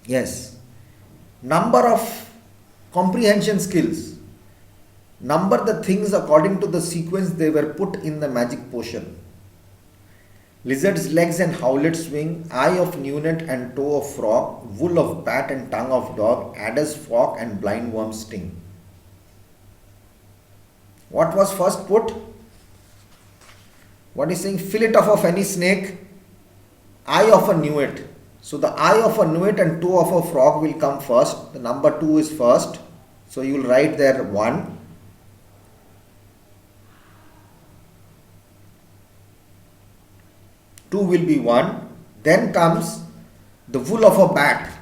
Yes. Number of comprehension skills. Number the things according to the sequence they were put in the magic potion. Lizard's legs and howlet's wing, eye of newnet and toe of frog, wool of bat and tongue of dog, adder's fork and blindworm's sting. What was first put? What is saying? Fillet of any snake, eye of a newt. So the eye of a newt and toe of a frog will come first. The number 2 is first. So you will write there 1. Two will be 1. Then comes the wool of a bat.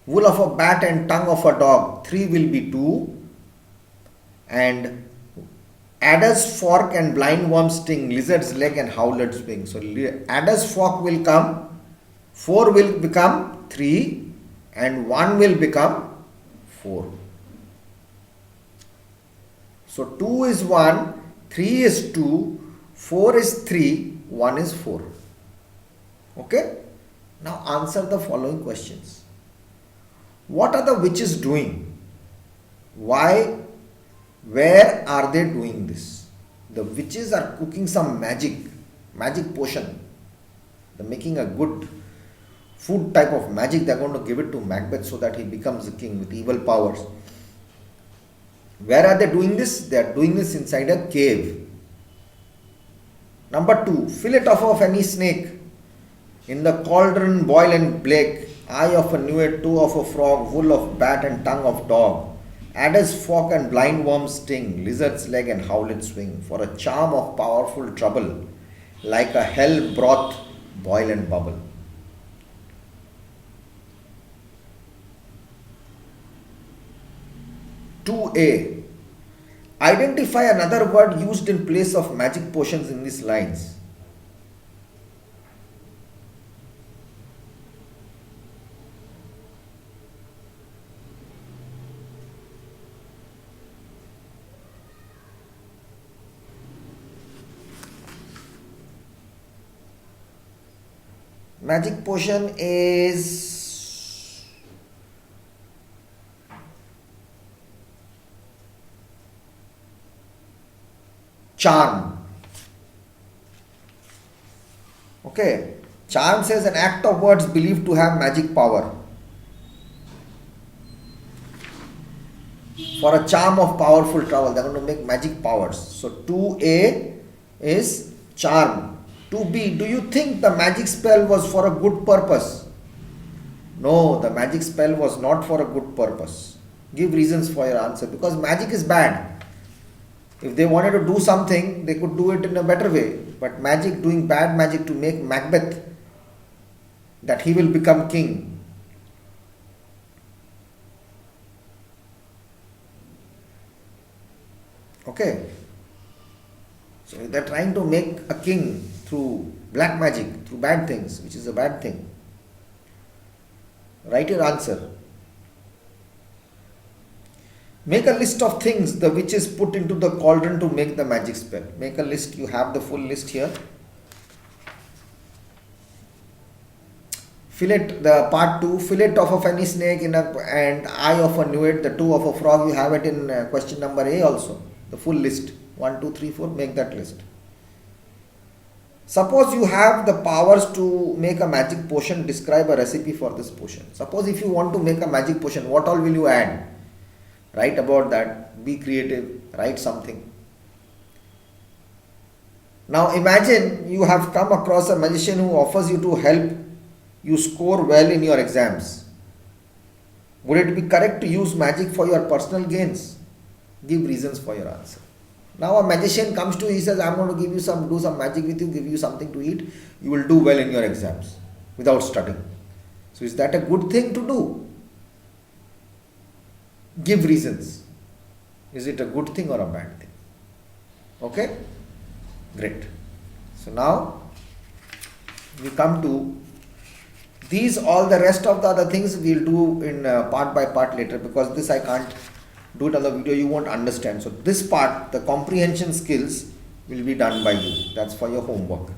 Wool of a bat and tongue of a dog. 3 will be 2. And adder's fork and blindworm's sting, lizard's leg and howlet's wing. So adder's fork will come, 4 will become 3, and 1 will become 4. So 2 is 1, 3 is 2, 4 is 3, 1 is 4. Okay? Now answer the following questions. What are the witches doing? Why? Where are they doing this? The witches are cooking some magic potion. They're making a good food type of magic. They're going to give it to Macbeth so that he becomes a king with evil powers. Where are they doing this? They are doing this inside a cave. Number 2, fillet of any snake. In the cauldron boil and bake, eye of a newt, toe of a frog, wool of bat and tongue of dog, adder's fork and blindworm's sting, lizard's leg and howlet's wing, for a charm of powerful trouble, like a hell broth boil and bubble. (2a) Identify another word used in place of magic potions in these lines. Magic potion is charm. Okay. Charm says an act of words believed to have magic power. For a charm of powerful trouble, they are going to make magic powers. So 2a is charm. 2b, do you think the magic spell was for a good purpose? No, the magic spell was not for a good purpose. Give reasons for your answer, because magic is bad. If they wanted to do something, they could do it in a better way. But magic, doing bad magic to make Macbeth, that he will become king. Okay. So they are trying to make a king through black magic, through bad things, which is a bad thing. Write your answer. Make a list of things the witches put into the cauldron to make the magic spell. Make a list. You have the full list here. Fillet, the part 2, fillet of any snake and eye of a newt, the toe of a frog. You have it in question number A also. The full list. 1, 2, 3, 4. Make that list. Suppose you have the powers to make a magic potion. Describe a recipe for this potion. Suppose if you want to make a magic potion, what all will you add? Write about that. Be creative. Write something. Now imagine you have come across a magician who offers you to help you score well in your exams. Would it be correct to use magic for your personal gains? Give reasons for your answer. Now a magician comes to you, he says, I am going to give you do some magic with you, give you something to eat. You will do well in your exams without studying. So is that a good thing to do? Give reasons. Is it a good thing or a bad thing? Okay? Great. So now we come to these, all the rest of the other things we will do in part by part later, because this I can't do it on the video, you won't understand. So this part, the comprehension skills, will be done by you. That's for your homework.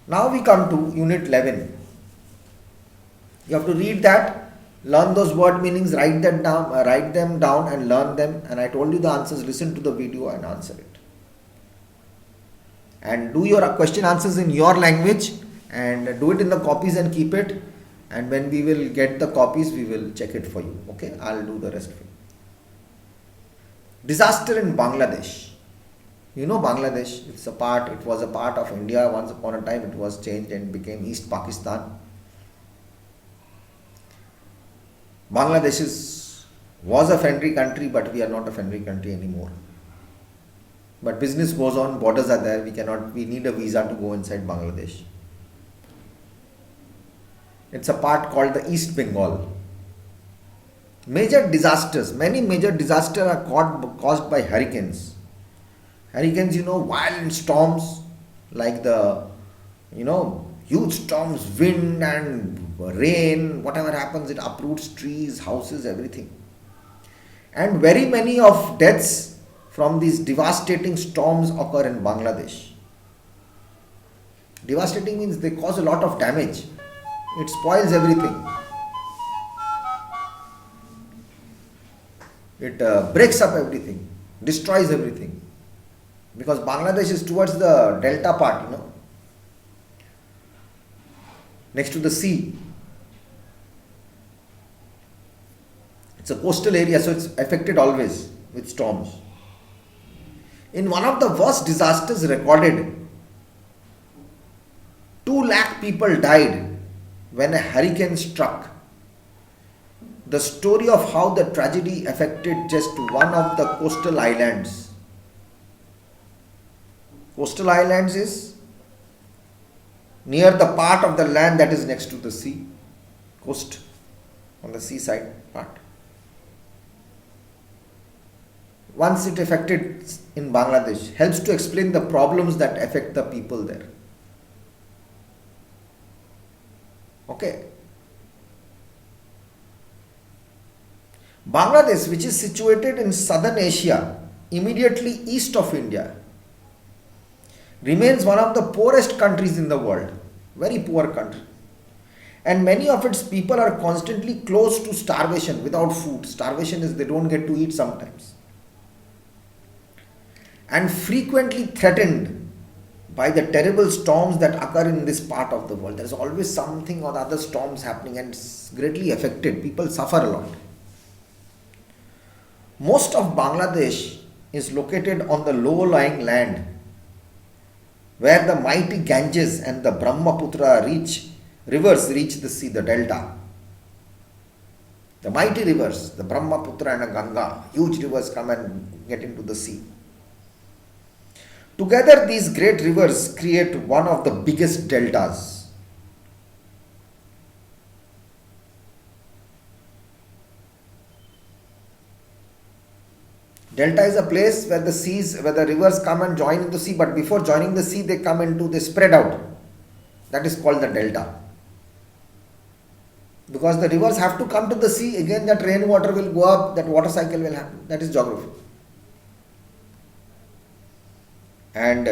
Now we come to unit 11. You have to read that, learn those word meanings, write them down and learn them. And I told you the answers, listen to the video and answer it. And do your question answers in your language and do it in the copies and keep it. And when we will get the copies, we will check it for you. Okay, I'll do the rest for you. Disaster in Bangladesh. You know Bangladesh, it was a part of India. Once upon a time it was changed and became East Pakistan. Bangladesh was a friendly country, but we are not a friendly country anymore. But business goes on, borders are there, we need a visa to go inside Bangladesh. It's a part called the East Bengal. Major disasters, many major disasters are caused by hurricanes. Hurricanes, violent storms like huge storms, wind and rain, whatever happens, it uproots trees, houses, everything. And very many of deaths from these devastating storms occur in Bangladesh. Devastating means they cause a lot of damage. It spoils everything. It breaks up everything, destroys everything. Because Bangladesh is towards the delta part, next to the sea. It's a coastal area, so it's affected always with storms. In one of the worst disasters recorded, 2 lakh people died when a hurricane struck. The story of how the tragedy affected just one of the coastal islands. Coastal islands is near the part of the land that is next to the sea, coast, on the seaside part. Once it affected in Bangladesh, helps to explain the problems that affect the people there. Okay. Bangladesh, which is situated in southern Asia, immediately east of India, remains one of the poorest countries in the world. Very poor country. And many of its people are constantly close to starvation, without food. Starvation is they don't get to eat sometimes. And frequently threatened by the terrible storms that occur in this part of the world. There is always something or other storms happening and it's greatly affected. People suffer a lot. Most of Bangladesh is located on the low-lying land where the mighty Ganges and the Brahmaputra rivers reach the sea, the delta. The mighty rivers, the Brahmaputra and the Ganga, huge rivers come and get into the sea. Together, these great rivers create one of the biggest deltas. Delta is a place where the rivers come and join in the sea, but before joining the sea, they spread out. That is called the delta. Because the rivers have to come to the sea, again that rainwater will go up, that water cycle will happen. That is geography. And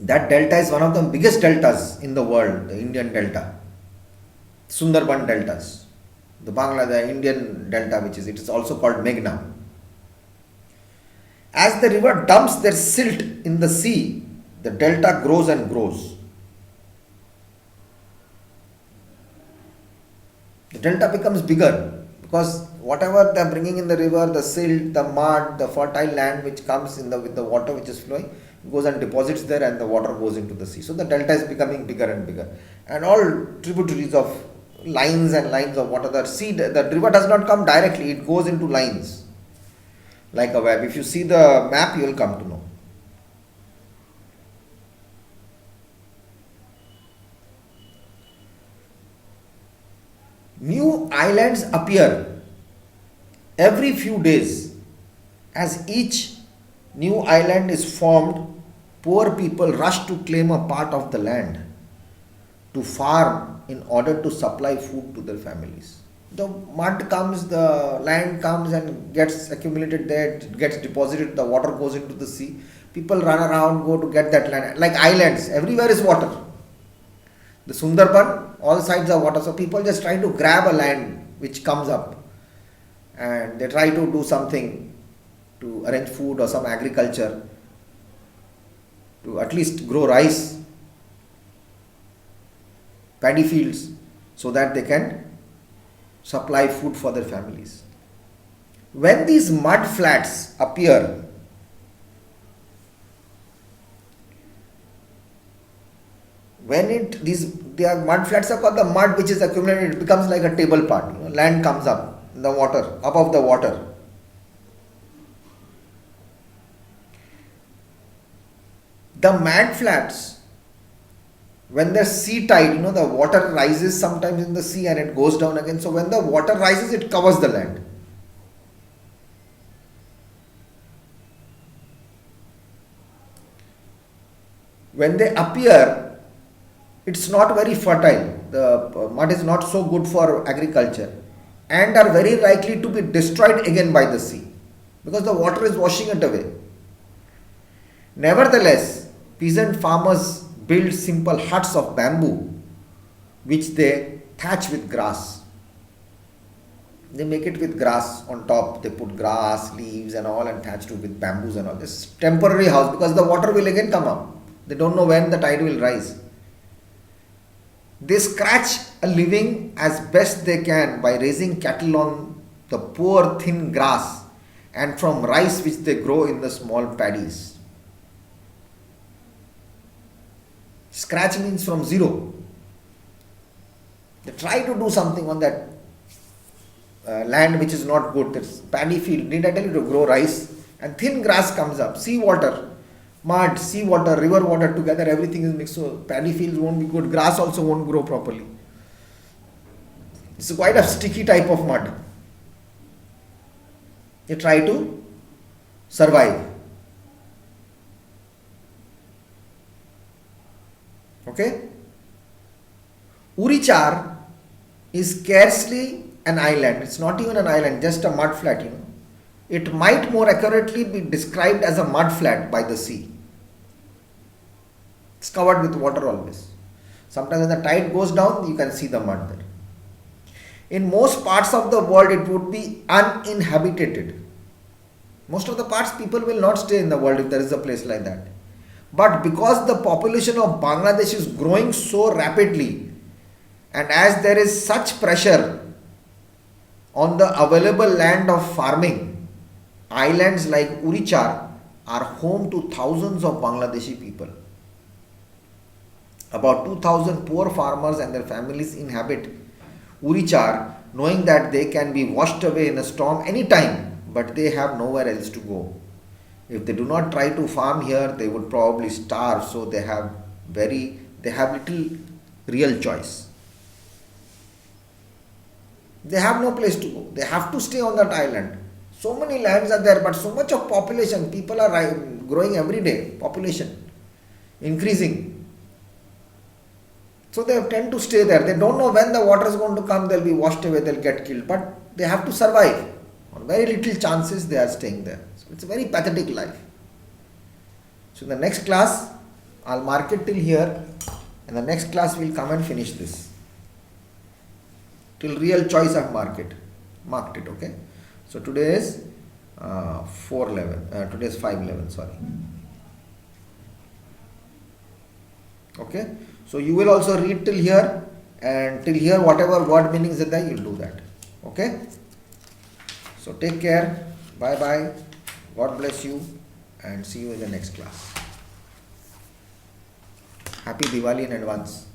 that delta is one of the biggest deltas in the world, the Indian delta. Sundarban deltas. The Indian delta, it is also called Meghna. As the river dumps their silt in the sea, the delta grows and grows. The delta becomes bigger because whatever they are bringing in the river, the silt, the mud, the fertile land which comes with the water which is flowing, goes and deposits there and the water goes into the sea. So the delta is becoming bigger and bigger. And all tributaries of lines and lines of water, the river does not come directly, it goes into lines like a web. If you see the map, you will come to know. New islands appear every few days. As each new island is formed, poor people rush to claim a part of the land to farm in order to supply food to their families. The mud comes, the land comes and gets accumulated there, it gets deposited, the water goes into the sea. People run around, go to get that land. Like islands, everywhere is water. The Sundarban, all sides are water. So people just try to grab a land which comes up, and they try to do something to arrange food or some agriculture, to at least grow rice, paddy fields, so that they can supply food for their families. When these mud flats appear, their mud flats are called, the mud which is accumulated, it becomes like a table part. Land comes up in the water, above the water. The mud flats, when the sea tide, the water rises sometimes in the sea and it goes down again. So when the water rises, it covers the land. When they appear, it's not very fertile. The mud is not so good for agriculture and are very likely to be destroyed again by the sea because the water is washing it away. Nevertheless, peasant farmers build simple huts of bamboo which they thatch with grass. They make it with grass on top. They put grass, leaves and all and thatch it with bamboos and all. This temporary house because the water will again come up. They don't know when the tide will rise. They scratch a living as best they can by raising cattle on the poor thin grass and from rice which they grow in the small paddies. Scratch means from zero. They try to do something on that land which is not good. It's paddy field. Need I tell you to grow rice? And thin grass comes up. Sea water, mud, sea water, river water together, everything is mixed. So paddy fields won't be good. Grass also won't grow properly. It's quite a sticky type of mud. They try to survive. Okay? Urichar is scarcely an island. It's not even an island, just a mud flat, It might more accurately be described as a mud flat by the sea. It's covered with water always. Sometimes when the tide goes down, you can see the mud there. In most parts of the world, it would be uninhabited. Most of the parts, people will not stay in the world if there is a place like that. But because the population of Bangladesh is growing so rapidly, and as there is such pressure on the available land of farming, islands like Urichar are home to thousands of Bangladeshi people. About 2,000 poor farmers and their families inhabit Urichar, knowing that they can be washed away in a storm anytime, but they have nowhere else to go. If they do not try to farm here, they would probably starve, so they have little real choice. They have no place to go. They have to stay on that island. So many lands are there, but so much of population, people are growing every day, population increasing. So they tend to stay there. They don't know when the water is going to come, they'll be washed away, they'll get killed, but they have to survive. On very little chances they are staying there. So it's a very pathetic life. So in the next class, I'll mark it till here, and the next class we'll come and finish this. Till real choice I've marked it, okay? So today is 4:11. Today is 5:11. Sorry. Okay. So you will also read till here, and till here whatever word meanings are there, you'll do that. Okay. So take care. Bye bye. God bless you, and see you in the next class. Happy Diwali in advance.